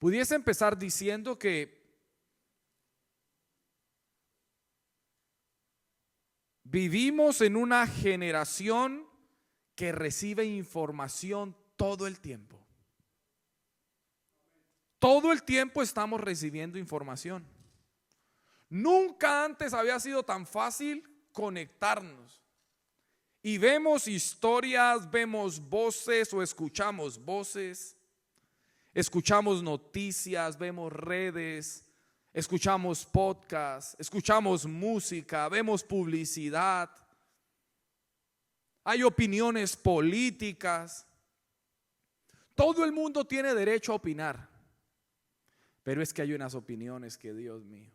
Pudiese empezar diciendo que vivimos en una generación que recibe información todo el tiempo. Todo el tiempo estamos recibiendo información. Nunca antes había sido tan fácil conectarnos. Y vemos historias, vemos voces o escuchamos voces, escuchamos noticias, vemos redes, escuchamos podcasts, escuchamos música, vemos publicidad. Hay opiniones políticas. Todo el mundo tiene derecho a opinar. Pero es que hay unas opiniones que, Dios mío.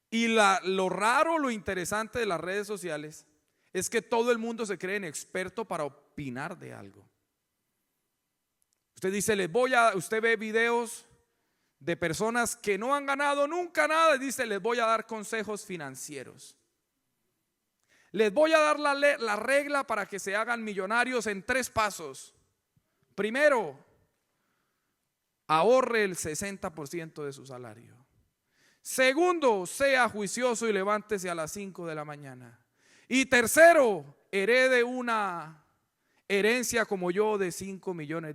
Y lo raro, lo interesante de las redes sociales es que todo el mundo se cree en experto para opinar de algo. Usted dice, usted ve videos de personas que no han ganado nunca nada y dice, les voy a dar consejos financieros. Les voy a dar la regla para que se hagan millonarios en 3 pasos. Primero, ahorre el 60% de su salario. Segundo, sea juicioso y levántese a las 5 de la mañana. Y tercero, herede una herencia como yo de $5 millones.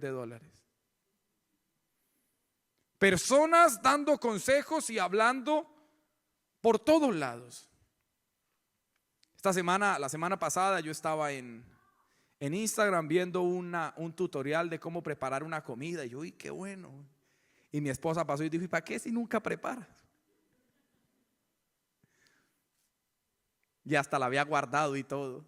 Personas dando consejos y hablando por todos lados. La semana pasada yo estaba en Instagram viendo un tutorial de cómo preparar una comida. Y yo, uy, qué bueno. Y mi esposa pasó y dijo, ¿y para qué si nunca preparas? Y hasta la había guardado y todo.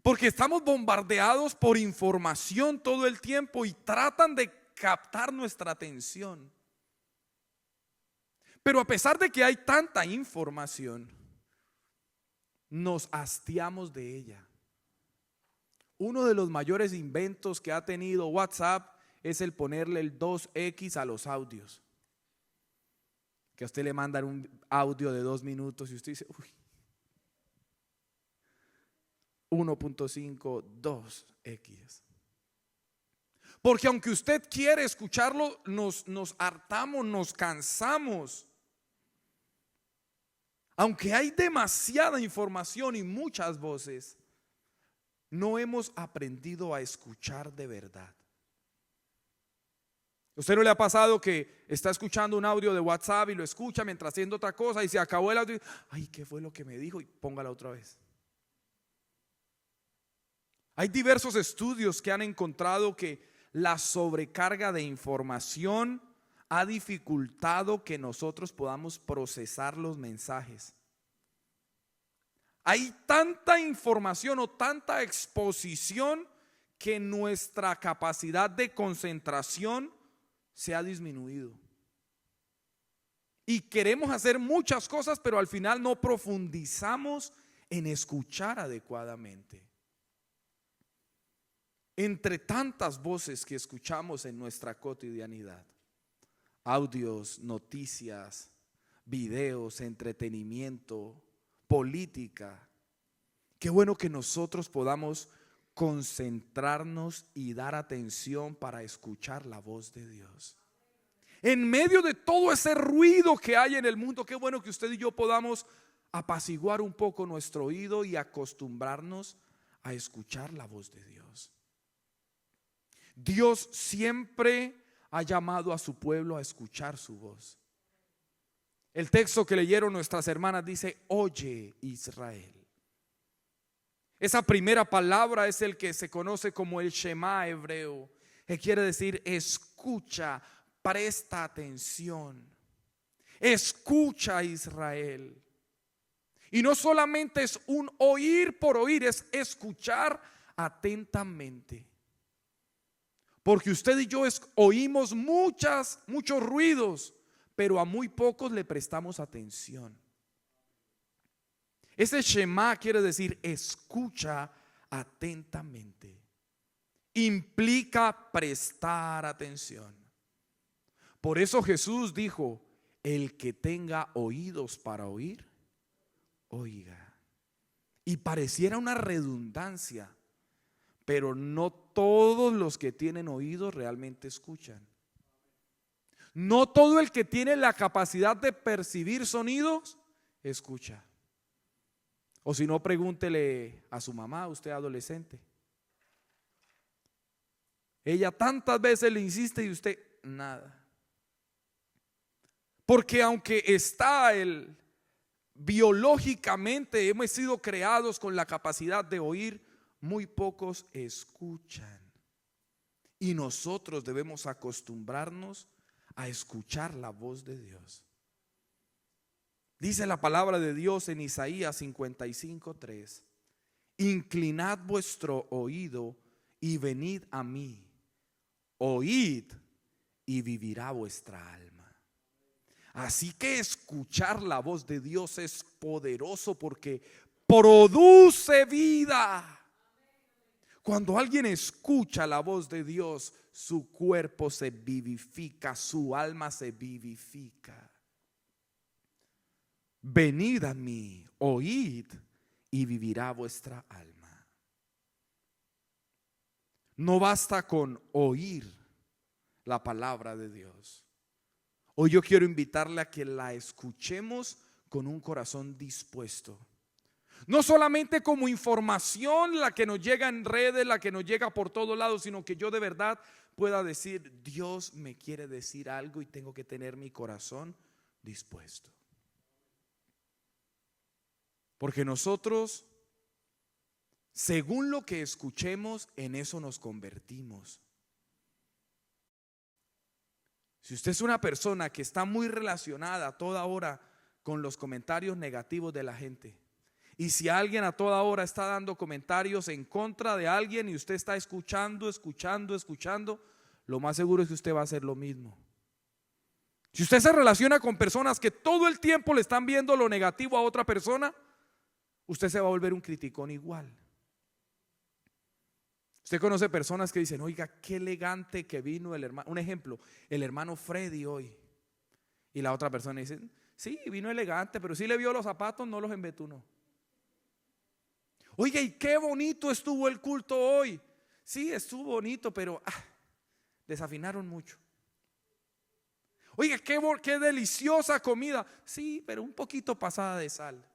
Porque estamos bombardeados por información todo el tiempo y tratan de captar nuestra atención. Pero a pesar de que hay tanta información, nos hastiamos de ella. Uno de los mayores inventos que ha tenido WhatsApp es el ponerle el 2X a los audios. Que a usted le mandan un audio de 2 minutos y usted dice, uy, 1.5, 2X. Porque aunque usted quiere escucharlo, nos hartamos, nos cansamos. Aunque hay demasiada información y muchas voces, no hemos aprendido a escuchar de verdad. ¿Usted no le ha pasado que está escuchando un audio de WhatsApp y lo escucha mientras haciendo otra cosa y se acabó el audio? Ay, ¿qué fue lo que me dijo? Y póngala otra vez. Hay diversos estudios que han encontrado que la sobrecarga de información ha dificultado que nosotros podamos procesar los mensajes. Hay tanta información o tanta exposición que nuestra capacidad de concentración se ha disminuido. Y queremos hacer muchas cosas, pero al final no profundizamos en escuchar adecuadamente. Entre tantas voces que escuchamos en nuestra cotidianidad, audios, noticias, videos, entretenimiento, política, qué bueno que nosotros podamos concentrarnos y dar atención para escuchar la voz de Dios. En medio de todo ese ruido que hay en el mundo, qué bueno que usted y yo podamos apaciguar un poco nuestro oído y acostumbrarnos a escuchar la voz de Dios. Dios siempre ha llamado a su pueblo a escuchar su voz. El texto que leyeron nuestras hermanas dice, oye Israel. Esa primera palabra es el que se conoce como el Shema hebreo, que quiere decir escucha, presta atención. Escucha Israel. Y no solamente es un oír por oír, es escuchar atentamente. Porque usted y yo oímos muchos ruidos, pero a muy pocos le prestamos atención. Ese Shema quiere decir escucha atentamente. Implica prestar atención. Por eso Jesús dijo, el que tenga oídos para oír, oiga. Y pareciera una redundancia, pero no todos los que tienen oídos realmente escuchan. No todo el que tiene la capacidad de percibir sonidos escucha. O si no, pregúntele a su mamá, usted adolescente. Ella tantas veces le insiste y usted nada. Porque aunque está biológicamente hemos sido creados con la capacidad de oír, muy pocos escuchan. Y nosotros debemos acostumbrarnos a escuchar la voz de Dios. Dice la palabra de Dios en Isaías 55:3: inclinad vuestro oído y venid a mí, oíd y vivirá vuestra alma. Así que escuchar la voz de Dios es poderoso porque produce vida. Cuando alguien escucha la voz de Dios, su cuerpo se vivifica, su alma se vivifica. Venid a mí, oíd y vivirá vuestra alma. No basta con oír la palabra de Dios. Hoy yo quiero invitarle a que la escuchemos con un corazón dispuesto. No solamente como información, la que nos llega en redes, la que nos llega por todos lados, sino que yo de verdad pueda decir: Dios me quiere decir algo y tengo que tener mi corazón dispuesto. Porque nosotros, según lo que escuchemos, en eso nos convertimos. Si usted es una persona que está muy relacionada a toda hora con los comentarios negativos de la gente, y si alguien a toda hora está dando comentarios en contra de alguien y usted está escuchando, lo más seguro es que usted va a hacer lo mismo. Si usted se relaciona con personas que todo el tiempo le están viendo lo negativo a otra persona, usted se va a volver un criticón igual. Usted conoce personas que dicen: oiga, qué elegante que vino el hermano. Un ejemplo, el hermano Freddy hoy. Y la otra persona dice: sí, vino elegante, pero sí le vio los zapatos, no los embetunó. Oiga, y qué bonito estuvo el culto hoy. Sí, estuvo bonito, pero desafinaron mucho. Oiga, qué deliciosa comida. Sí, pero un poquito pasada de sal.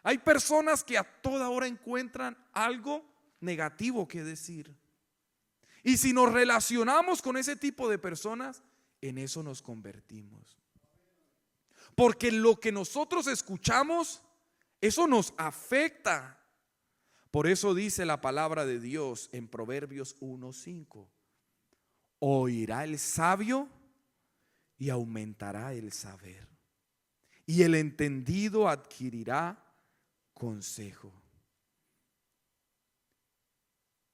Hay personas que a toda hora encuentran algo negativo que decir. Y si nos relacionamos con ese tipo de personas, en eso nos convertimos. Porque lo que nosotros escuchamos, eso nos afecta. Por eso dice la palabra de Dios en Proverbios 1:5: oirá el sabio y aumentará el saber, y el entendido adquirirá consejo.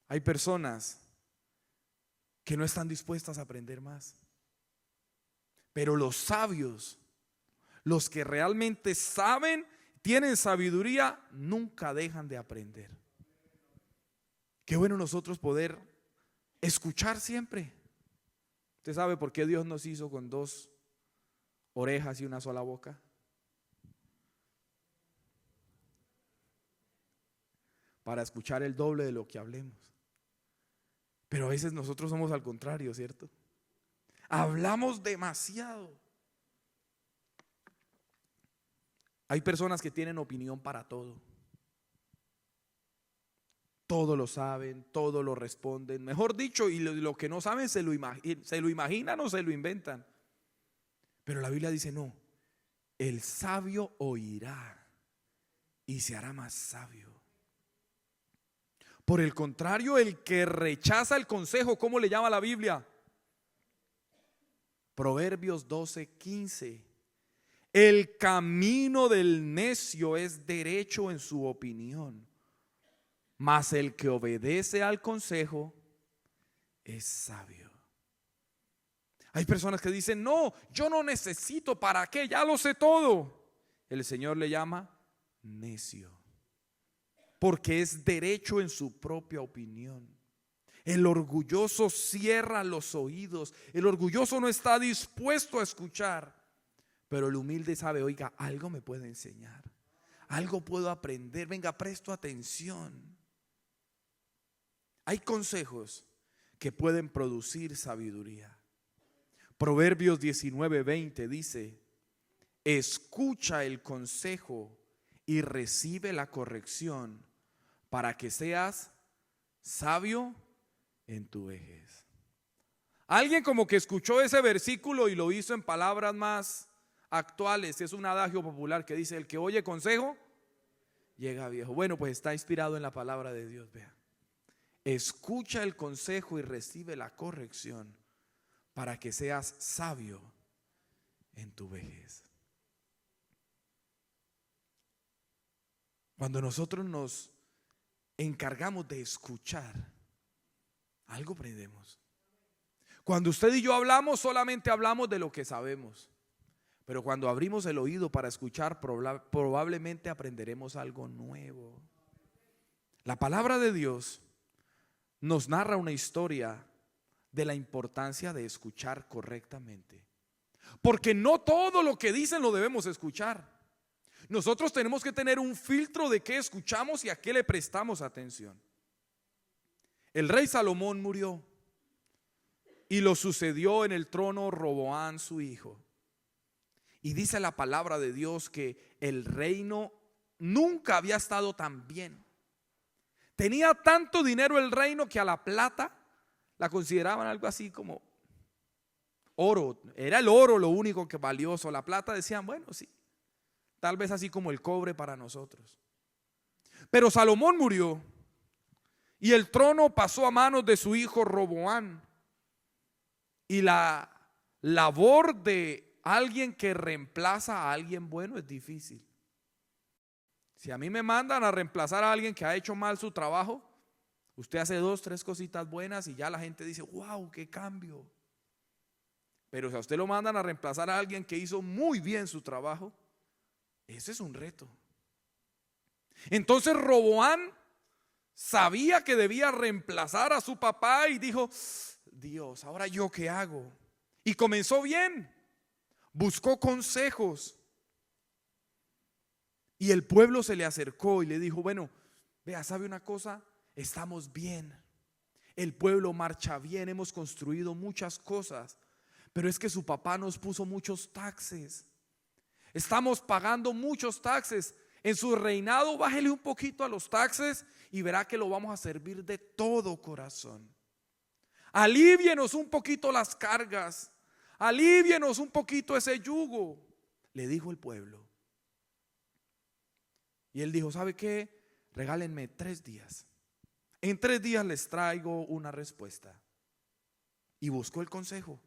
Hay personas que no están dispuestas a aprender más, pero los sabios, los que realmente saben, tienen sabiduría, nunca dejan de aprender. Qué bueno nosotros poder escuchar siempre. ¿Usted sabe por qué Dios nos hizo con 2 orejas y una sola boca? Para escuchar el doble de lo que hablemos. Pero a veces nosotros somos al contrario, ¿cierto? Hablamos demasiado. Hay personas que tienen opinión para todo. Todo lo saben, todo lo responden. Mejor dicho, y lo que no saben se lo imaginan o se lo inventan. Pero la Biblia dice: no, el sabio oirá y se hará más sabio. Por el contrario, el que rechaza el consejo, ¿cómo le llama la Biblia? Proverbios 12:15: el camino del necio es derecho en su opinión, mas el que obedece al consejo es sabio. Hay personas que dicen: no, yo no necesito, ¿para qué? Ya lo sé todo. El Señor le llama necio, porque es derecho en su propia opinión. El orgulloso cierra los oídos. El orgulloso no está dispuesto a escuchar. Pero el humilde sabe: oiga, algo me puede enseñar, algo puedo aprender. Venga, presto atención. Hay consejos que pueden producir sabiduría. Proverbios 19:20 dice: escucha el consejo y recibe la corrección para que seas sabio en tu vejez. Alguien como que escuchó ese versículo y lo hizo en palabras más actuales. Es un adagio popular que dice: el que oye consejo llega viejo. Bueno, pues está inspirado en la palabra de Dios. Vea, escucha el consejo y recibe la corrección para que seas sabio en tu vejez. Cuando nosotros nos encargamos de escuchar, algo aprendemos. Cuando usted y yo hablamos, solamente hablamos de lo que sabemos. Pero cuando abrimos el oído para escuchar, probablemente aprenderemos algo nuevo. La palabra de Dios nos narra una historia de la importancia de escuchar correctamente. Porque no todo lo que dicen lo debemos escuchar. Nosotros tenemos que tener un filtro de qué escuchamos y a qué le prestamos atención. El rey Salomón murió y lo sucedió en el trono Roboam, su hijo. Y dice la palabra de Dios que el reino nunca había estado tan bien. Tenía tanto dinero el reino que a la plata la consideraban algo así como oro. Era el oro lo único que valioso. La plata decían, bueno, sí, tal vez así como el cobre para nosotros. Pero Salomón murió y el trono pasó a manos de su hijo Roboam. Y la labor de alguien que reemplaza a alguien bueno es difícil. Si a mí me mandan a reemplazar a alguien que ha hecho mal su trabajo, usted hace 2, 3 cositas buenas y ya la gente dice, wow, qué cambio. Pero si a usted lo mandan a reemplazar a alguien que hizo muy bien su trabajo, ese es un reto. Entonces Roboam sabía que debía reemplazar a su papá y dijo, Dios, ¿ahora yo qué hago? Y comenzó bien, buscó consejos. Y el pueblo se le acercó y le dijo, bueno, vea, ¿sabe una cosa? Estamos bien, el pueblo marcha bien, hemos construido muchas cosas, pero es que su papá nos puso muchos taxes. Estamos pagando muchos taxes. En su reinado bájele un poquito a los taxes y verá que lo vamos a servir de todo corazón. Alívienos un poquito las cargas, alívienos un poquito ese yugo, le dijo el pueblo. Y él dijo, ¿sabe qué? Regálenme 3 días. En 3 días les traigo una respuesta. Y buscó el consejo.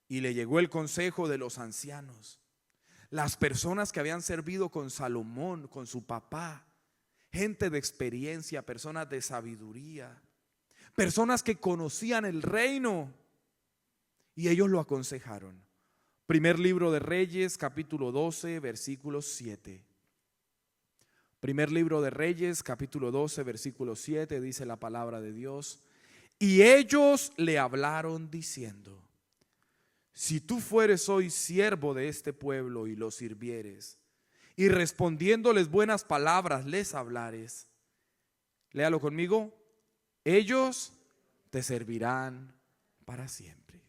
Y le llegó el consejo de los ancianos, las personas que habían servido con Salomón, con su papá, gente de experiencia, personas de sabiduría, personas que conocían el reino. Y ellos lo aconsejaron. Primer libro de Reyes, capítulo 12, versículo 7. Primer libro de Reyes, capítulo 12, versículo 7, dice la palabra de Dios. Y ellos le hablaron diciendo, si tú fueres hoy siervo de este pueblo y lo sirvieres, y respondiéndoles buenas palabras les hablares, léalo conmigo, ellos te servirán para siempre.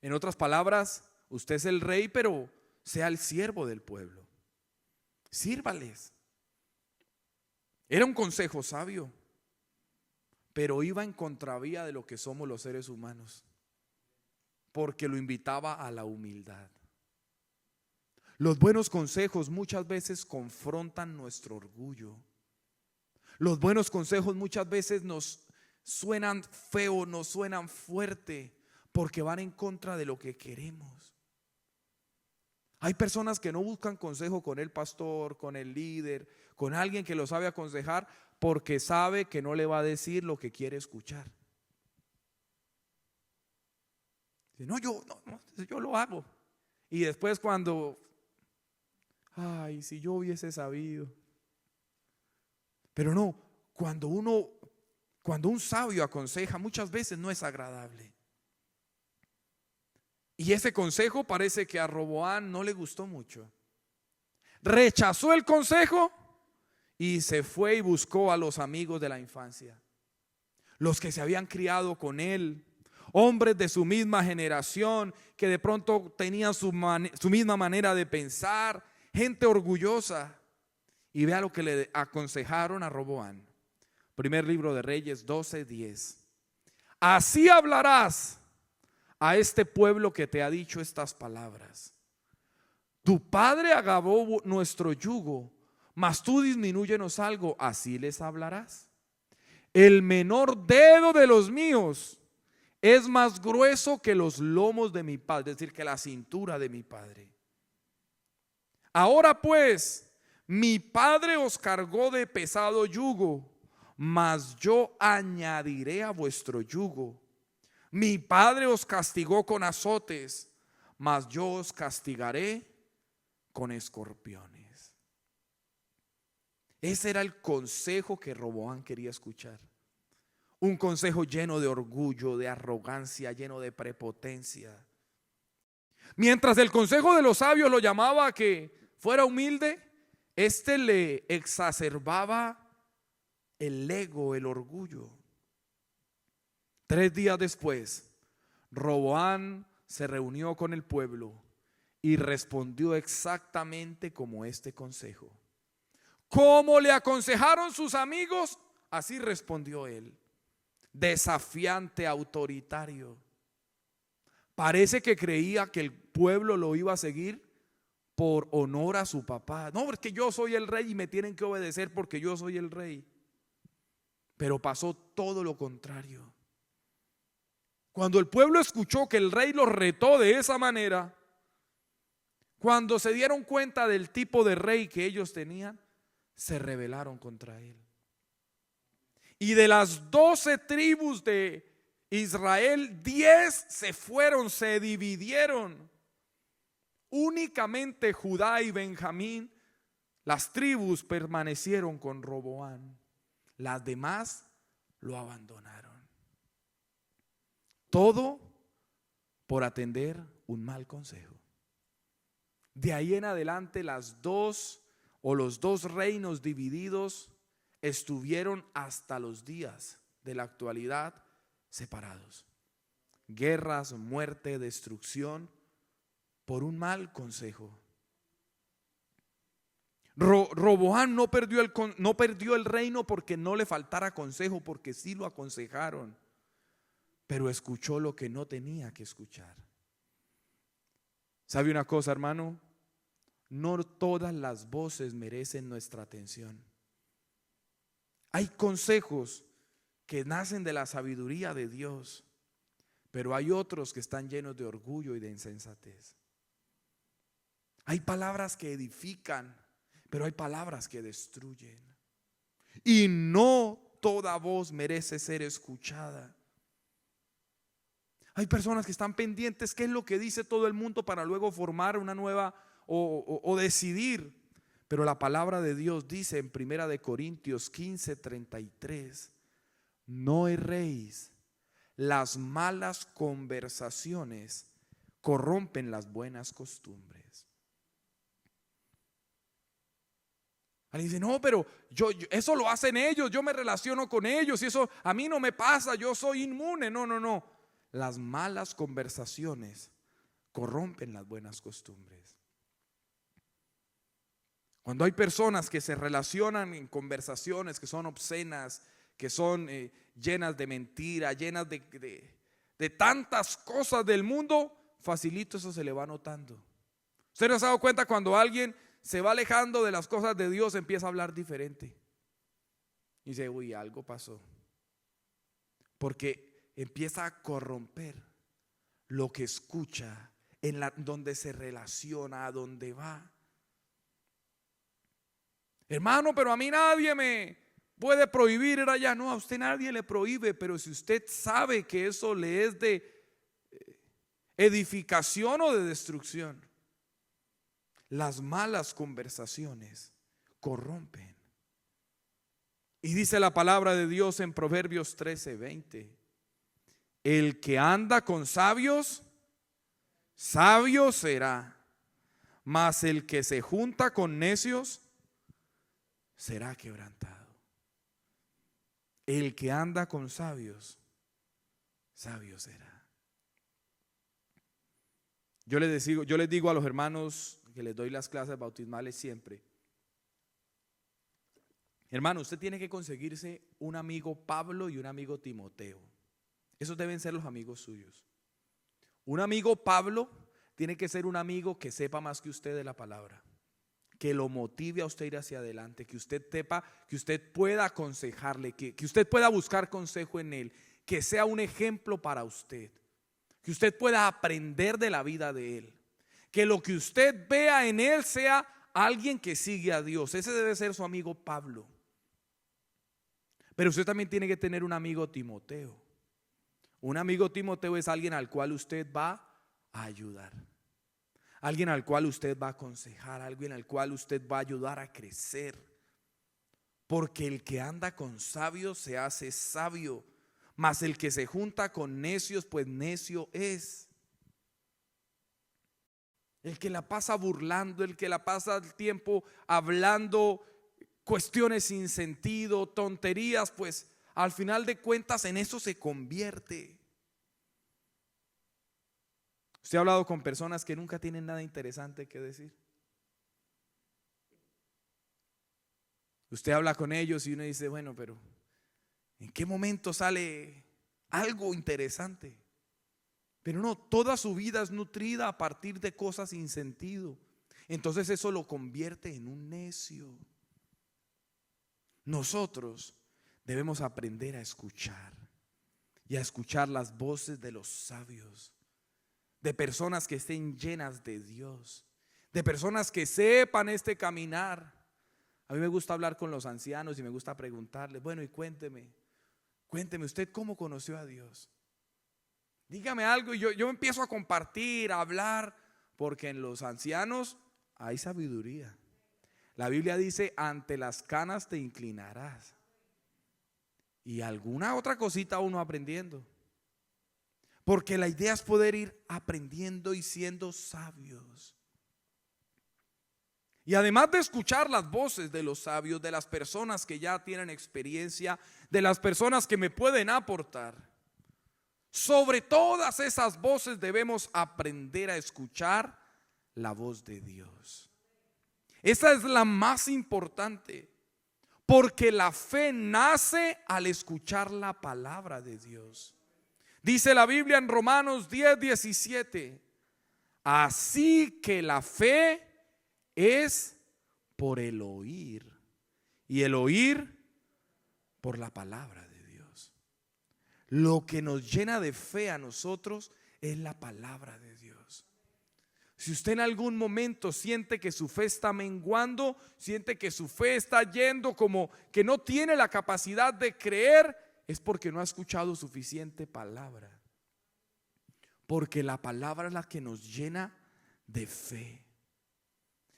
En otras palabras, usted es el rey, pero sea el siervo del pueblo. Sírvales. Era un consejo sabio, pero iba en contravía de lo que somos los seres humanos, porque lo invitaba a la humildad. Los buenos consejos muchas veces confrontan nuestro orgullo. Los buenos consejos muchas veces nos suenan feo, nos suenan fuerte, porque van en contra de lo que queremos. Hay personas que no buscan consejo con el pastor, con el líder, con alguien que lo sabe aconsejar, porque sabe que no le va a decir lo que quiere escuchar. No, yo lo hago. Y después cuando, ay, si yo hubiese sabido. Pero no, cuando un sabio aconseja, muchas veces no es agradable. Y ese consejo parece que a Roboam no le gustó mucho. Rechazó el consejo y se fue y buscó a los amigos de la infancia, los que se habían criado con él, hombres de su misma generación, que de pronto tenían su misma manera de pensar, gente orgullosa. Y vea lo que le aconsejaron a Roboam. Primer libro de Reyes 12:10. Así hablarás a este pueblo que te ha dicho estas palabras: tu padre agravó nuestro yugo, mas tú disminúyenos algo. Así les hablarás: el menor dedo de los míos es más grueso que los lomos de mi padre, es decir, que la cintura de mi padre. Ahora pues, mi padre os cargó de pesado yugo, mas yo añadiré a vuestro yugo. Mi padre os castigó con azotes, mas yo os castigaré con escorpiones. Ese era el consejo que Roboam quería escuchar. Un consejo lleno de orgullo, de arrogancia, lleno de prepotencia. Mientras el consejo de los sabios lo llamaba a que fuera humilde, este le exacerbaba el ego, el orgullo. 3 días después, Roboam se reunió con el pueblo y respondió exactamente como este consejo. Como le aconsejaron sus amigos, así respondió él. Desafiante, autoritario. Parece que creía que el pueblo lo iba a seguir por honor a su papá. No, porque yo soy el rey y me tienen que obedecer porque yo soy el rey. Pero pasó todo lo contrario. Cuando el pueblo escuchó que el rey los retó de esa manera, cuando se dieron cuenta del tipo de rey que ellos tenían, se rebelaron contra él. Y de las 12 tribus de Israel, 10 se fueron, se dividieron. Únicamente Judá y Benjamín, las tribus, permanecieron con Roboam. Las demás lo abandonaron. Todo por atender un mal consejo. De ahí en adelante los dos reinos divididos estuvieron hasta los días de la actualidad separados. Guerras, muerte, destrucción por un mal consejo. Roboam no perdió el reino porque no le faltara consejo, porque sí lo aconsejaron, pero escuchó lo que no tenía que escuchar. ¿Sabe una cosa, hermano? No todas las voces merecen nuestra atención. Hay consejos que nacen de la sabiduría de Dios, pero hay otros que están llenos de orgullo y de insensatez. Hay palabras que edifican, pero hay palabras que destruyen. Y no toda voz merece ser escuchada. Hay personas que están pendientes qué es lo que dice todo el mundo para luego formar una nueva o decidir. Pero la palabra de Dios dice en 1 Corintios 15:33: no erréis, las malas conversaciones corrompen las buenas costumbres. Alguien dice: no, pero yo eso lo hacen ellos, yo me relaciono con ellos y eso a mí no me pasa, yo soy inmune. No. Las malas conversaciones corrompen las buenas costumbres. Cuando hay personas que se relacionan en conversaciones que son obscenas, que son llenas de mentira, llenas de tantas cosas del mundo, facilito eso se le va notando. ¿Usted no se ha dado cuenta cuando alguien se va alejando de las cosas de Dios, empieza a hablar diferente? Y dice: uy, algo pasó. Porque empieza a corromper lo que escucha, donde se relaciona, a donde va. Hermano, pero a mí nadie me puede prohibir ir allá. No, a usted nadie le prohíbe, pero si usted sabe que eso le es de edificación o de destrucción. Las malas conversaciones corrompen. Y dice la palabra de Dios en Proverbios 13:20: el que anda con sabios, sabio será, mas el que se junta con necios, será quebrantado. El que anda con sabios, sabio será. Yo les digo a los hermanos que les doy las clases bautismales siempre: hermano, usted tiene que conseguirse un amigo Pablo y un amigo Timoteo. Esos deben ser los amigos suyos. Un amigo Pablo tiene que ser un amigo que sepa más que usted de la palabra, que lo motive a usted a ir hacia adelante, que usted sepa, que usted pueda aconsejarle, que usted pueda buscar consejo en él, que sea un ejemplo para usted, que usted pueda aprender de la vida de él, que lo que usted vea en él sea alguien que sigue a Dios. Ese debe ser su amigo Pablo. Pero usted también tiene que tener un amigo Timoteo. Un amigo Timoteo es alguien al cual usted va a ayudar, alguien al cual usted va a aconsejar, alguien al cual usted va a ayudar a crecer. Porque el que anda con sabios se hace sabio, mas el que se junta con necios, pues necio es. El que la pasa burlando, el que la pasa el tiempo hablando cuestiones sin sentido, tonterías, pues al final de cuentas en eso se convierte. ¿Usted ha hablado con personas que nunca tienen nada interesante que decir? Usted habla con ellos y uno dice, bueno, pero ¿en qué momento sale algo interesante? Pero no, toda su vida es nutrida a partir de cosas sin sentido. Entonces eso lo convierte en un necio. Nosotros debemos aprender a escuchar y a escuchar las voces de los sabios, de personas que estén llenas de Dios, de personas que sepan este caminar. A mí me gusta hablar con los ancianos y me gusta preguntarles, bueno, y cuénteme usted cómo conoció a Dios. Dígame algo y yo empiezo a compartir, a hablar, porque en los ancianos hay sabiduría. La Biblia dice, ante las canas te inclinarás. Y alguna otra cosita uno aprendiendo. Porque la idea es poder ir aprendiendo y siendo sabios. Y además de escuchar las voces de los sabios, de las personas que ya tienen experiencia, de las personas que me pueden aportar, sobre todas esas voces debemos aprender a escuchar la voz de Dios. Esa es la más importante, porque la fe nace al escuchar la palabra de Dios. Dice la Biblia en Romanos 10:17, así que la fe es por el oír, y el oír por la palabra de Dios. Lo que nos llena de fe a nosotros es la palabra de Dios. Si usted en algún momento siente que su fe está menguando, siente que su fe está yendo como que no tiene la capacidad de creer, es porque no ha escuchado suficiente palabra. Porque la palabra es la que nos llena de fe.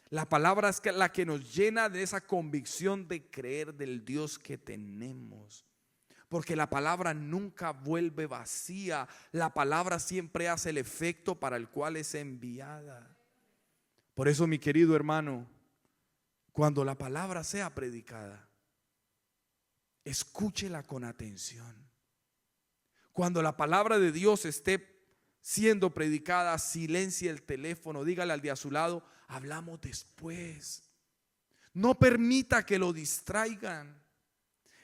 La palabra es la que nos llena de esa convicción de creer del Dios que tenemos. Porque la palabra nunca vuelve vacía. La palabra siempre hace el efecto para el cual es enviada. Por eso, mi querido hermano, cuando la palabra sea predicada, escúchela con atención. Cuando la palabra de Dios esté siendo predicada, silencie el teléfono, dígale al de a su lado, hablamos después. No permita que lo distraigan.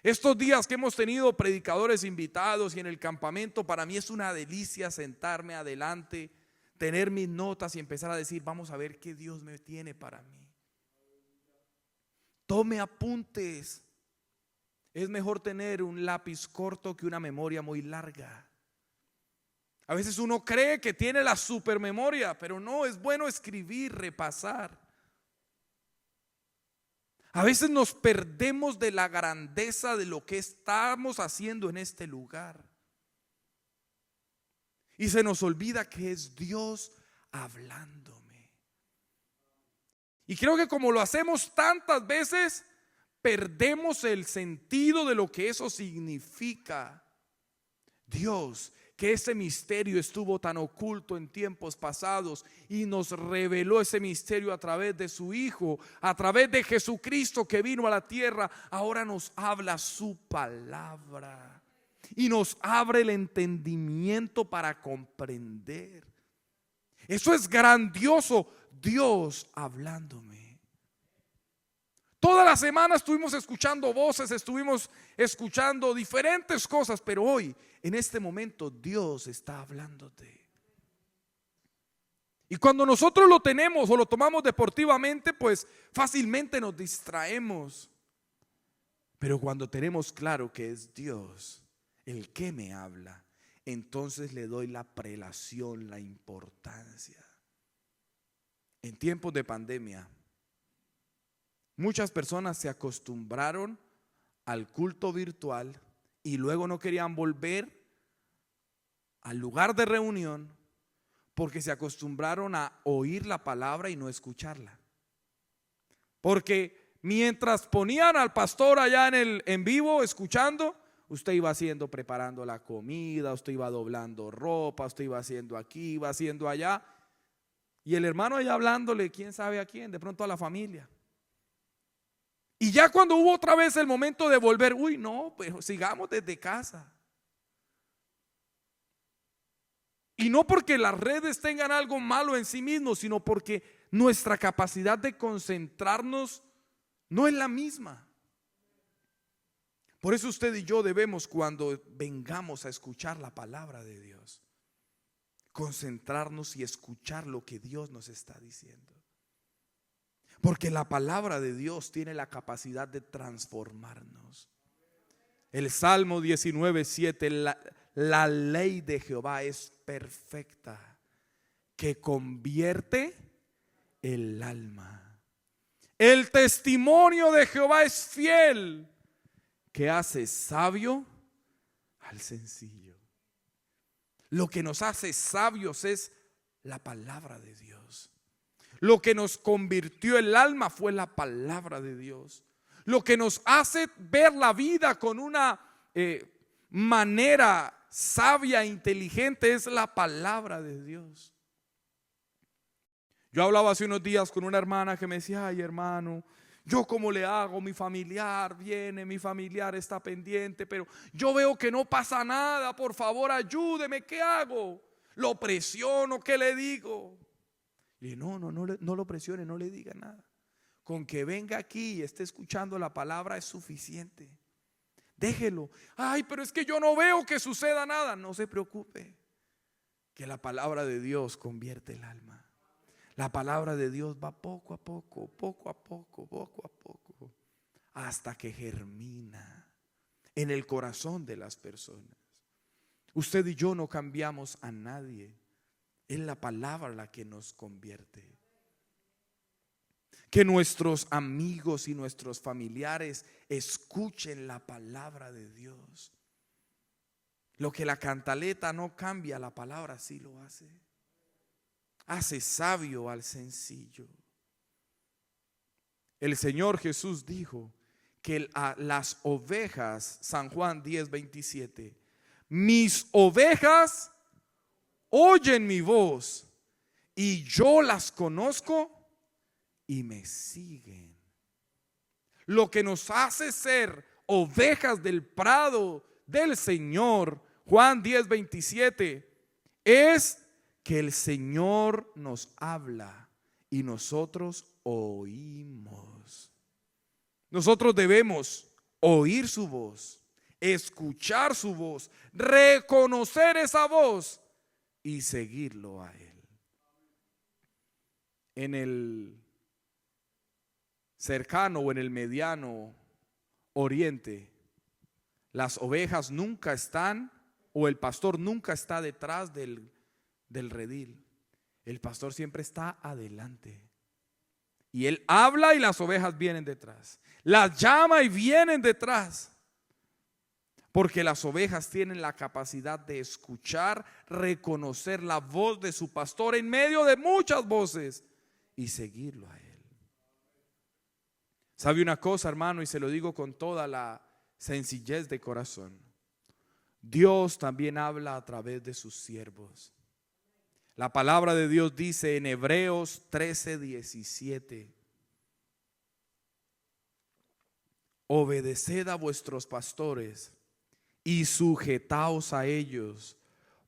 Estos días que hemos tenido predicadores invitados y en el campamento, para mí es una delicia sentarme adelante, tener mis notas y empezar a decir, vamos a ver qué Dios me tiene para mí. Tome apuntes. Es mejor tener un lápiz corto que una memoria muy larga. A veces uno cree que tiene la supermemoria, pero no, es bueno escribir, repasar. A veces nos perdemos de la grandeza de lo que estamos haciendo en este lugar. Y se nos olvida que es Dios hablándome. Y creo que como lo hacemos tantas veces, perdemos el sentido de lo que eso significa. Dios que ese misterio estuvo tan oculto en tiempos pasados y nos reveló ese misterio a través de su Hijo, a través de Jesucristo que vino a la tierra. Ahora nos habla su palabra y nos abre el entendimiento para comprender. Eso es grandioso, Dios hablándome. Toda la semana estuvimos escuchando voces, estuvimos escuchando diferentes cosas, pero hoy, en este momento, Dios está hablándote. Y cuando nosotros lo tenemos o lo tomamos deportivamente, pues fácilmente nos distraemos. Pero cuando tenemos claro que es Dios el que me habla, entonces le doy la prelación, la importancia. En tiempos de pandemia, muchas personas se acostumbraron al culto virtual y luego no querían volver al lugar de reunión porque se acostumbraron a oír la palabra y no escucharla. Porque mientras ponían al pastor allá en vivo escuchando, usted iba haciendo, preparando la comida, usted iba doblando ropa, usted iba haciendo aquí, iba haciendo allá, y el hermano allá hablándole, quién sabe a quién, de pronto a la familia. Y ya cuando hubo otra vez el momento de volver, uy, no, pero sigamos desde casa. Y no porque las redes tengan algo malo en sí mismos, sino porque nuestra capacidad de concentrarnos no es la misma. Por eso usted y yo debemos, cuando vengamos a escuchar la palabra de Dios, concentrarnos y escuchar lo que Dios nos está diciendo. Porque la palabra de Dios tiene la capacidad de transformarnos. El Salmo 19:7, la ley de Jehová es perfecta, que convierte el alma. El testimonio de Jehová es fiel, que hace sabio al sencillo. Lo que nos hace sabios es la palabra de Dios. Lo que nos convirtió el alma fue la palabra de Dios. Lo que nos hace ver la vida con una manera sabia e inteligente es la palabra de Dios. Yo hablaba hace unos días con una hermana que me decía, ay hermano, yo cómo le hago, mi familiar viene, mi familiar está pendiente, pero yo veo que no pasa nada, por favor ayúdeme, ¿qué hago? ¿Lo presiono? ¿Qué le digo? Y no lo presione, no le diga nada. Con que venga aquí y esté escuchando la palabra es suficiente. Déjelo. Ay, pero es que yo no veo que suceda nada. No se preocupe, que la palabra de Dios convierte el alma. La palabra de Dios va poco a poco, hasta que germina en el corazón de las personas. Usted y yo no cambiamos a nadie. Es la palabra la que nos convierte. Que nuestros amigos y nuestros familiares escuchen la palabra de Dios. Lo que la cantaleta no cambia, la palabra sí lo hace. Hace sabio al sencillo. El Señor Jesús dijo que a las ovejas, San Juan 10:27, mis ovejas oyen mi voz y yo las conozco y me siguen. Lo que nos hace ser ovejas del prado del Señor, Juan 10:27, es que el Señor nos habla y nosotros oímos. Nosotros debemos oír su voz, escuchar su voz, reconocer esa voz y seguirlo a Él. En el cercano o en el mediano oriente, las ovejas nunca están, o el pastor nunca está detrás del redil. El pastor siempre está adelante. Y él habla y las ovejas vienen detrás. Las llama y vienen detrás. Porque las ovejas tienen la capacidad de escuchar, reconocer la voz de su pastor en medio de muchas voces y seguirlo a él. ¿Sabe una cosa, hermano? Y se lo digo con toda la sencillez de corazón. Dios también habla a través de sus siervos. La palabra de Dios dice en Hebreos 13:17: obedeced a vuestros pastores y sujetaos a ellos,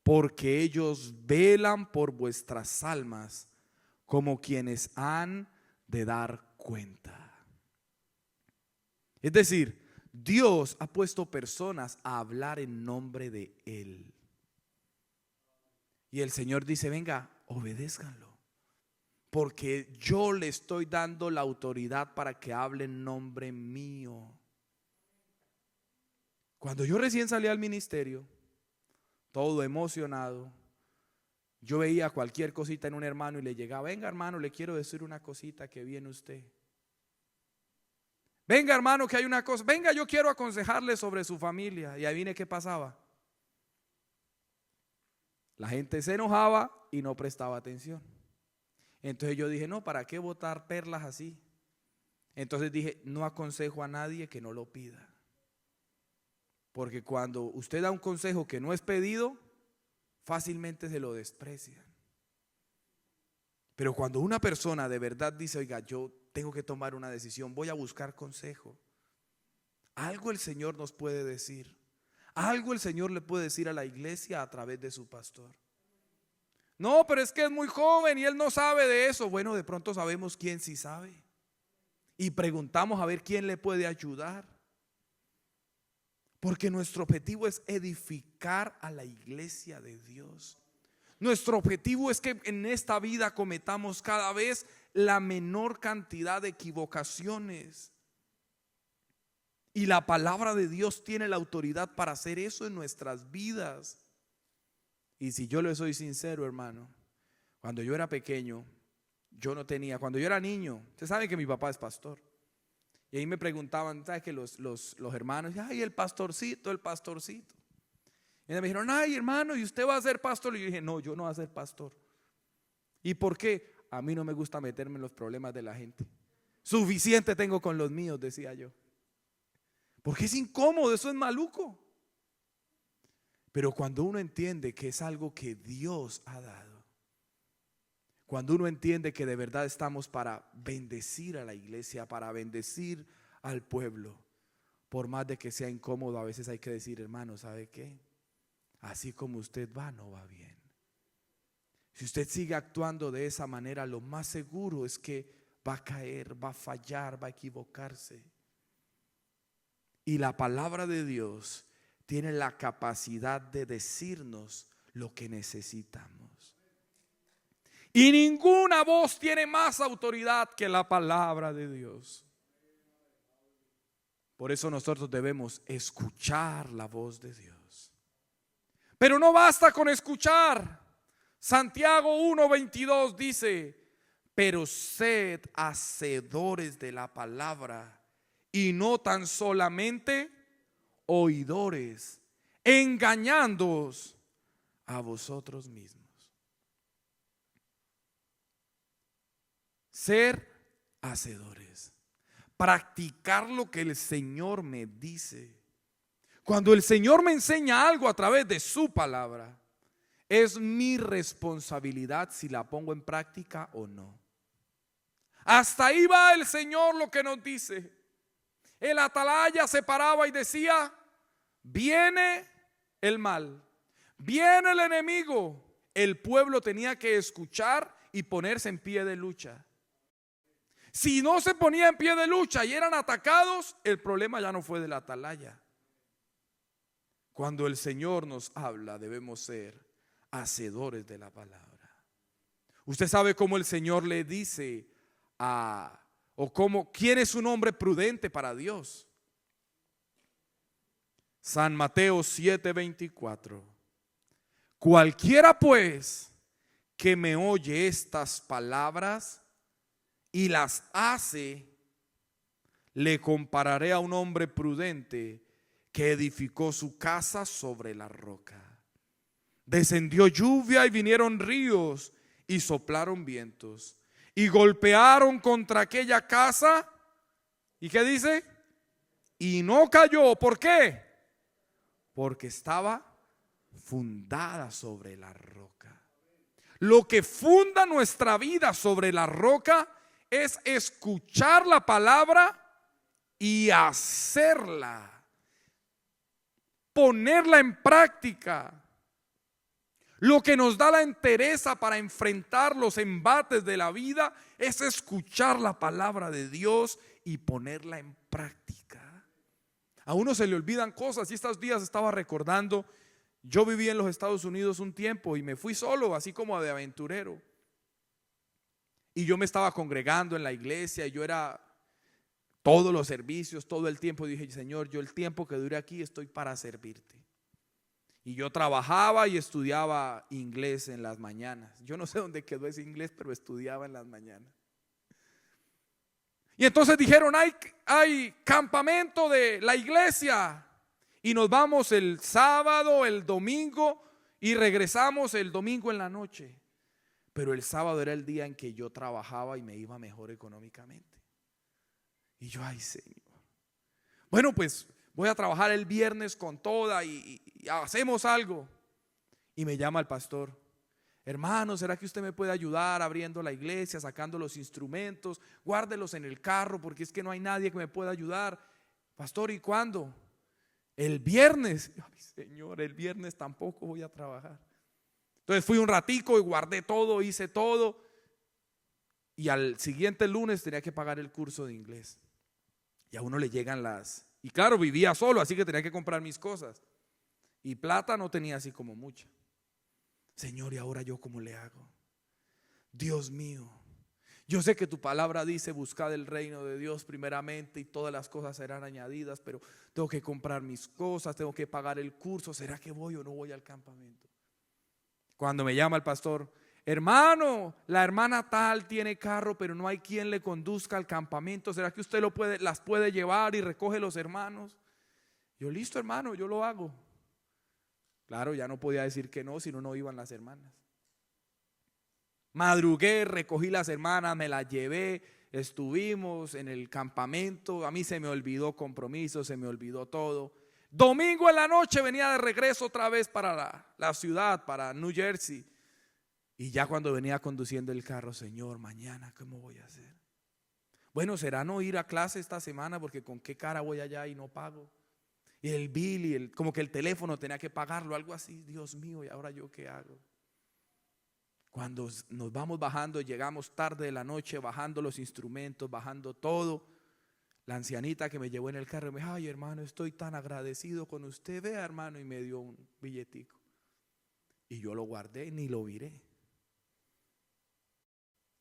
porque ellos velan por vuestras almas como quienes han de dar cuenta. Es decir, Dios ha puesto personas a hablar en nombre de Él. Y el Señor dice: venga, obedézcanlo, porque yo le estoy dando la autoridad para que hable en nombre mío. Cuando yo recién salí al ministerio, todo emocionado, yo veía cualquier cosita en un hermano y le llegaba: venga hermano, le quiero decir una cosita que vi en usted. Venga hermano, que hay una cosa. Venga, yo quiero aconsejarle sobre su familia. Y ahí vine, ¿qué pasaba? La gente se enojaba y no prestaba atención. Entonces yo dije: no, ¿para qué botar perlas así? Entonces dije: no aconsejo a nadie que no lo pida. Porque cuando usted da un consejo que no es pedido, fácilmente se lo desprecian. Pero cuando una persona de verdad dice: oiga, yo tengo que tomar una decisión, voy a buscar consejo, algo el Señor nos puede decir. Algo el Señor le puede decir a la iglesia a través de su pastor. No, pero es que es muy joven y él no sabe de eso. Bueno, de pronto sabemos quién sí sabe. Y preguntamos a ver quién le puede ayudar. Porque nuestro objetivo es edificar a la iglesia de Dios. Nuestro objetivo es que en esta vida cometamos cada vez la menor cantidad de equivocaciones. Y la palabra de Dios tiene la autoridad para hacer eso en nuestras vidas. Y si yo le soy sincero, hermano, cuando yo era pequeño, cuando yo era niño, ustedes saben que mi papá es pastor. Y ahí me preguntaban, ¿sabes? Que los hermanos, ay, el pastorcito. Y me dijeron: ay, hermano, ¿y usted va a ser pastor? Y yo dije: no, yo no voy a ser pastor. ¿Y por qué? A mí no me gusta meterme en los problemas de la gente. Suficiente tengo con los míos, decía yo. Porque es incómodo, eso es maluco. Pero cuando uno entiende que es algo que Dios ha dado, cuando uno entiende que de verdad estamos para bendecir a la iglesia, para bendecir al pueblo, por más de que sea incómodo, a veces hay que decir: hermano, ¿sabe qué? Así como usted va, no va bien. Si usted sigue actuando de esa manera, lo más seguro es que va a caer, va a fallar, va a equivocarse. Y la palabra de Dios tiene la capacidad de decirnos lo que necesitamos. Y ninguna voz tiene más autoridad que la palabra de Dios. Por eso nosotros debemos escuchar la voz de Dios. Pero no basta con escuchar. Santiago 1:22 dice: pero sed hacedores de la palabra y no tan solamente oidores, engañándoos a vosotros mismos. Ser hacedores, practicar lo que el Señor me dice. Cuando el Señor me enseña algo a través de su palabra, es mi responsabilidad si la pongo en práctica o no. Hasta ahí va el Señor lo que nos dice. El atalaya se paraba y decía: viene el mal, viene el enemigo. El pueblo tenía que escuchar y ponerse en pie de lucha. Si no se ponía en pie de lucha y eran atacados, el problema ya no fue del atalaya. Cuando el Señor nos habla, debemos ser hacedores de la palabra. Usted sabe cómo el Señor le dice quién es un hombre prudente para Dios. San Mateo 7:24. Cualquiera pues que me oye estas palabras y las hace, le compararé a un hombre prudente que edificó su casa sobre la roca. Descendió lluvia y vinieron ríos y soplaron vientos y golpearon contra aquella casa. ¿Y qué dice? Y no cayó. ¿Por qué? porque estaba fundada sobre la roca. Lo que funda nuestra vida sobre la roca es escuchar la palabra y hacerla, ponerla en práctica. Lo que nos da la entereza para enfrentar los embates de la vida es escuchar la palabra de Dios y ponerla en práctica. A uno se le olvidan cosas, y estos días estaba recordando, yo viví en los Estados Unidos un tiempo y me fui solo, así como de aventurero. Y yo me estaba congregando en la iglesia y yo era todos los servicios, todo el tiempo. Dije, Señor, yo el tiempo que dure aquí estoy para servirte. Y yo trabajaba y estudiaba inglés en las mañanas. Yo no sé dónde quedó ese inglés, pero estudiaba en las mañanas. Y entonces dijeron, hay campamento de la iglesia. Y nos vamos el sábado, el domingo, y regresamos el domingo en la noche. Pero el sábado era el día en que yo trabajaba y me iba mejor económicamente. Y yo, ay Señor, bueno, pues voy a trabajar el viernes con toda y hacemos algo. Y me llama el pastor, hermano, ¿será que usted me puede ayudar abriendo la iglesia, sacando los instrumentos? Guárdelos en el carro porque es que no hay nadie que me pueda ayudar. Pastor, ¿y cuándo? El viernes. Ay Señor, el viernes tampoco voy a trabajar. Entonces fui un ratico y guardé todo, hice todo. Y al siguiente lunes tenía que pagar el curso de inglés. Y a uno le llegan y claro, vivía solo, así que tenía que comprar mis cosas. Y plata no tenía así como mucha. Señor, ¿y ahora yo cómo le hago? Dios mío, yo sé que tu palabra dice, buscad el reino de Dios primeramente y todas las cosas serán añadidas, pero tengo que comprar mis cosas, tengo que pagar el curso. ¿Será que voy o no voy al campamento? Cuando me llama el pastor, hermano, la hermana tal tiene carro, pero no hay quien le conduzca al campamento. ¿Será que usted las puede llevar y recoge los hermanos? Yo, listo hermano, yo lo hago. Claro, ya no podía decir que no, si no, no iban las hermanas. Madrugué, recogí las hermanas, me las llevé, estuvimos en el campamento. A mí se me olvidó compromiso, se me olvidó todo. Domingo en la noche venía de regreso otra vez para la ciudad, para New Jersey. Y ya cuando venía conduciendo el carro, Señor, mañana, ¿cómo voy a hacer? Bueno, será no ir a clase esta semana porque con qué cara voy allá y no pago. Y el bill y como que el teléfono tenía que pagarlo, algo así. Dios mío, ¿y ahora yo qué hago? Cuando nos vamos bajando, llegamos tarde de la noche, bajando los instrumentos, bajando todo. La ancianita que me llevó en el carro me dijo, ay hermano, estoy tan agradecido con usted. Vea hermano, y me dio un billetico. Y yo lo guardé, ni lo viré.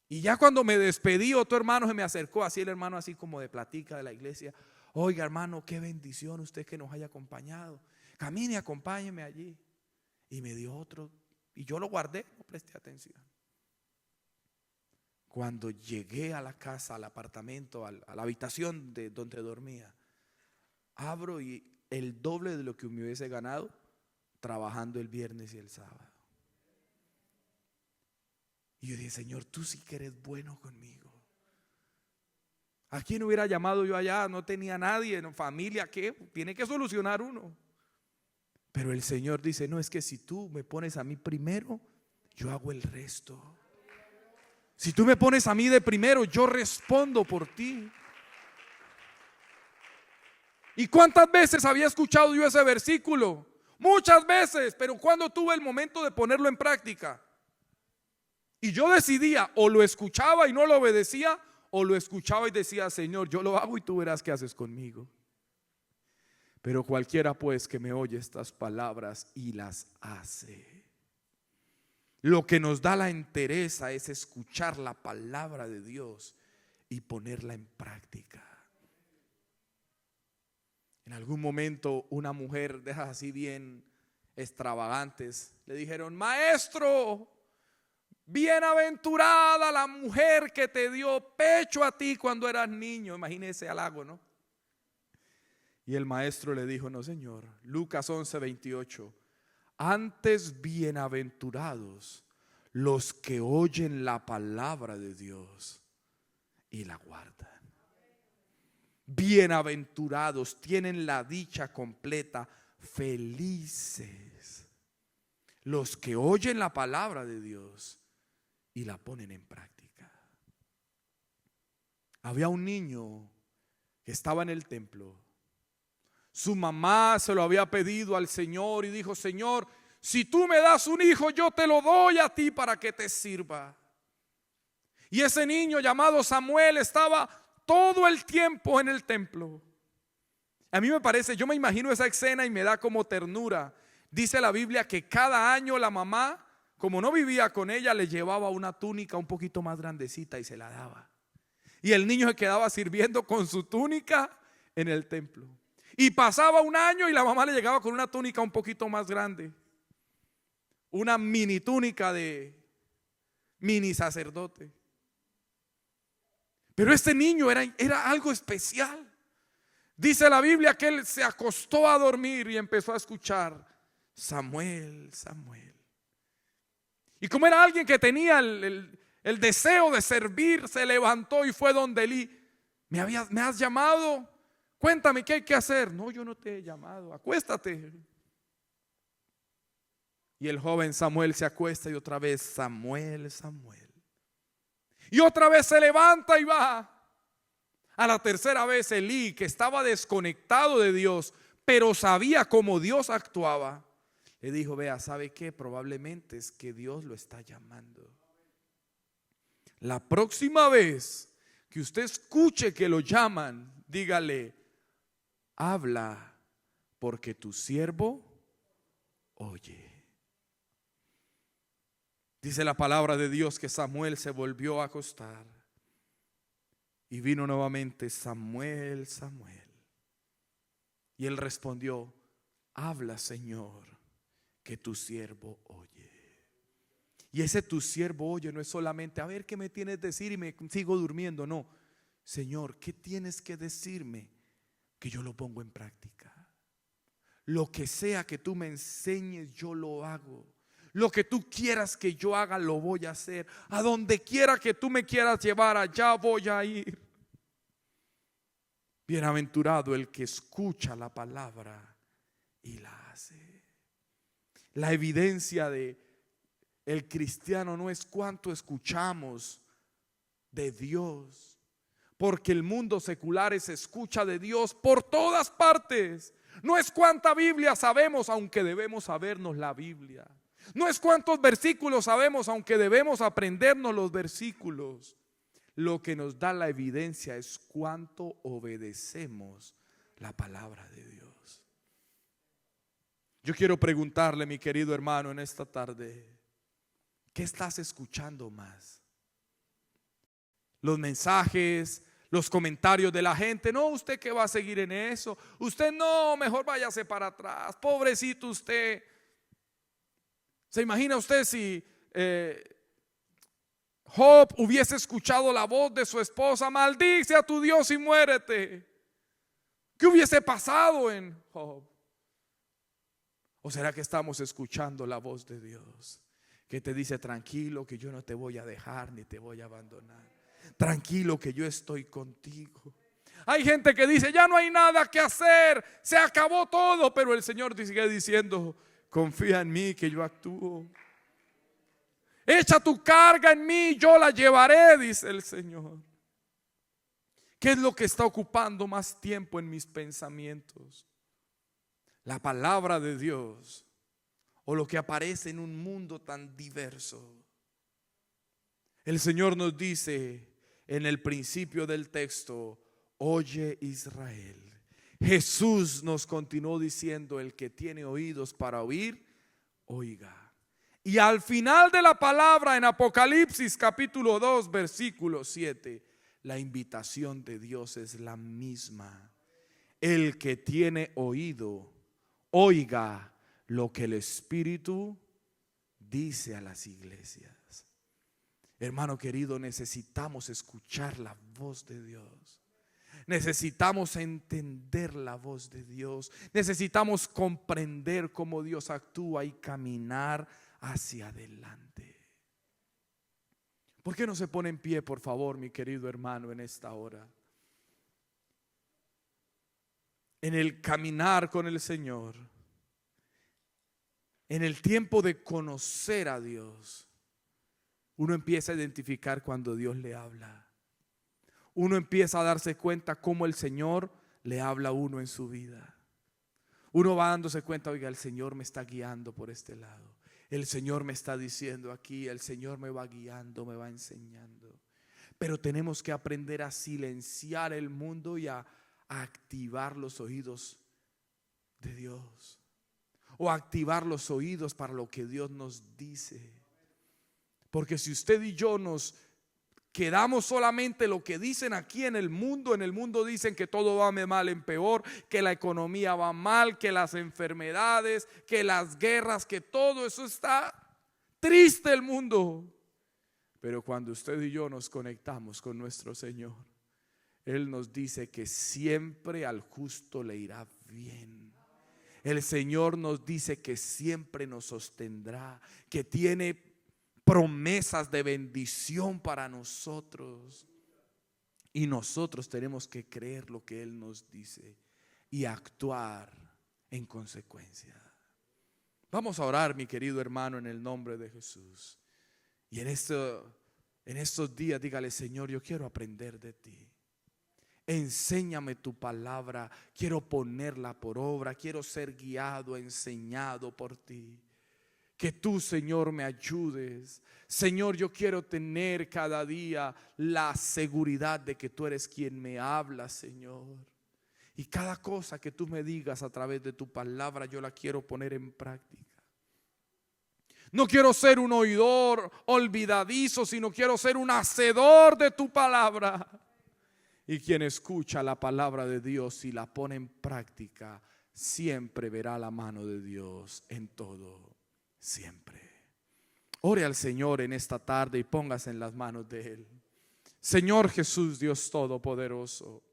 Y ya cuando me despedí, otro hermano se me acercó, así el hermano así como de platica de la iglesia. Oiga hermano, qué bendición usted que nos haya acompañado. Camine, acompáñeme allí. Y me dio otro, y yo lo guardé, no presté atención. Cuando llegué a la casa, al apartamento, a la habitación de donde dormía, abro y el doble de lo que me hubiese ganado trabajando el viernes y el sábado. Y yo dije, Señor, tú sí que eres bueno conmigo. ¿A quién hubiera llamado yo allá? No tenía nadie, no, familia, ¿qué? Tiene que solucionar uno. Pero el Señor dice, no, es que si tú me pones a mí primero, yo hago el resto. Si tú me pones a mí de primero, yo respondo por ti. ¿Y cuántas veces había escuchado yo ese versículo? Muchas veces, pero cuando tuve el momento de ponerlo en práctica. Y yo decidía, o lo escuchaba y no lo obedecía, o lo escuchaba y decía, Señor, yo lo hago y tú verás qué haces conmigo. Pero cualquiera pues que me oye estas palabras y las hace. Lo que nos da la entereza es escuchar la palabra de Dios y ponerla en práctica. En algún momento una mujer de esas así bien extravagantes le dijeron, maestro, bienaventurada la mujer que te dio pecho a ti cuando eras niño. Imagínese halago, ¿no? Y el maestro le dijo, no señor, Lucas 11:28, antes bienaventurados los que oyen la palabra de Dios y la guardan. Bienaventurados, tienen la dicha completa, felices los que oyen la palabra de Dios y la ponen en práctica. Había un niño que estaba en el templo. Su mamá se lo había pedido al Señor y dijo: Señor, si tú me das un hijo, yo te lo doy a ti para que te sirva. Y ese niño llamado Samuel estaba todo el tiempo en el templo. A mí me parece, yo me imagino esa escena y me da como ternura. Dice la Biblia que cada año la mamá, como no vivía con ella, le llevaba una túnica un poquito más grandecita y se la daba. Y el niño se quedaba sirviendo con su túnica en el templo. Y pasaba un año y la mamá le llegaba con una túnica un poquito más grande. Una mini túnica de mini sacerdote. Pero este niño era algo especial. Dice la Biblia que él se acostó a dormir y empezó a escuchar: Samuel, Samuel. Y como era alguien que tenía el deseo de servir, se levantó y fue donde Elí. ¿Me has llamado? Cuéntame qué hay que hacer. No, yo no te he llamado, acuéstate. Y el joven Samuel se acuesta y otra vez: Samuel, Samuel. Y otra vez se levanta y va. A la tercera vez Elí, que estaba desconectado de Dios, pero sabía cómo Dios actuaba, le dijo: vea, ¿sabe qué? Probablemente es que Dios lo está llamando. La próxima vez que usted escuche que lo llaman, dígale: habla, porque tu siervo oye. Dice la palabra de Dios que Samuel se volvió a acostar y vino nuevamente: Samuel, Samuel. Y él respondió: habla, Señor, que tu siervo oye. Y ese tu siervo oye no es solamente: a ver qué me tienes que decir y me sigo durmiendo. No, Señor, ¿qué tienes que decirme? Que yo lo pongo en práctica. Lo que sea que tú me enseñes, yo lo hago. Lo que tú quieras que yo haga, lo voy a hacer. A donde quiera que tú me quieras llevar, allá voy a ir. Bienaventurado el que escucha la palabra y la hace. La evidencia de el cristiano no es cuánto escuchamos de Dios, porque el mundo secular se escucha de Dios por todas partes. No es cuánta Biblia sabemos, aunque debemos sabernos la Biblia. No es cuántos versículos sabemos, aunque debemos aprendernos los versículos. Lo que nos da la evidencia es cuánto obedecemos la palabra de Dios. Yo quiero preguntarle, mi querido hermano, en esta tarde: ¿qué estás escuchando más? Los mensajes, los comentarios de la gente. No, usted que va a seguir en eso. Usted no, mejor váyase para atrás. Pobrecito usted. ¿Se imagina usted si Job hubiese escuchado la voz de su esposa: maldice a tu Dios y muérete? ¿Qué hubiese pasado en Job? ¿O será que estamos escuchando la voz de Dios que te dice: tranquilo, que yo no te voy a dejar ni te voy a abandonar? Tranquilo, que yo estoy contigo. Hay gente que dice: ya no hay nada que hacer, se acabó todo. Pero el Señor sigue diciendo: confía en mí, que yo actúo. Echa tu carga en mí, yo la llevaré, dice el Señor. ¿Qué es lo que está ocupando más tiempo en mis pensamientos? ¿La palabra de Dios o lo que aparece en un mundo tan diverso? El Señor nos dice en el principio del texto: oye, Israel. Jesús nos continuó diciendo: el que tiene oídos para oír, oiga. Y al final de la palabra, en Apocalipsis capítulo 2 versículo 7, la invitación de Dios es la misma: el que tiene oído, oiga lo que el Espíritu dice a las iglesias. Hermano querido, necesitamos escuchar la voz de Dios. Necesitamos entender la voz de Dios. Necesitamos comprender cómo Dios actúa y caminar hacia adelante. ¿Por qué no se pone en pie, por favor, mi querido hermano, en esta hora? En el caminar con el Señor, en el tiempo de conocer a Dios, uno empieza a identificar cuando Dios le habla. Uno empieza a darse cuenta cómo el Señor le habla a uno en su vida. Uno va dándose cuenta, oiga, el Señor me está guiando por este lado. El Señor me está diciendo aquí, el Señor me va guiando, me va enseñando. Pero tenemos que aprender a silenciar el mundo y a activar los oídos de Dios. O activar los oídos para lo que Dios nos dice. Porque si usted y yo nos quedamos solamente lo que dicen aquí en el mundo dicen que todo va de mal en peor, que la economía va mal, que las enfermedades, que las guerras, que todo eso está triste el mundo. Pero cuando usted y yo nos conectamos con nuestro Señor, Él nos dice que siempre al justo le irá bien. El Señor nos dice que siempre nos sostendrá, que tiene promesas de bendición para nosotros. Y nosotros tenemos que creer lo que Él nos dice y actuar en consecuencia. Vamos a orar, mi querido hermano, en el nombre de Jesús. Y en estos días dígale: Señor, yo quiero aprender de ti. Enséñame tu palabra, quiero ponerla por obra, quiero ser guiado, enseñado por ti. Que tú, Señor, me ayudes. Señor, yo quiero tener cada día la seguridad de que tú eres quien me habla, Señor. Y cada cosa que tú me digas a través de tu palabra, yo la quiero poner en práctica. No quiero ser un oidor olvidadizo, sino quiero ser un hacedor de tu palabra. Y quien escucha la palabra de Dios y la pone en práctica, siempre verá la mano de Dios en todo, siempre. Ore al Señor en esta tarde y póngase en las manos de Él. Señor Jesús, Dios Todopoderoso,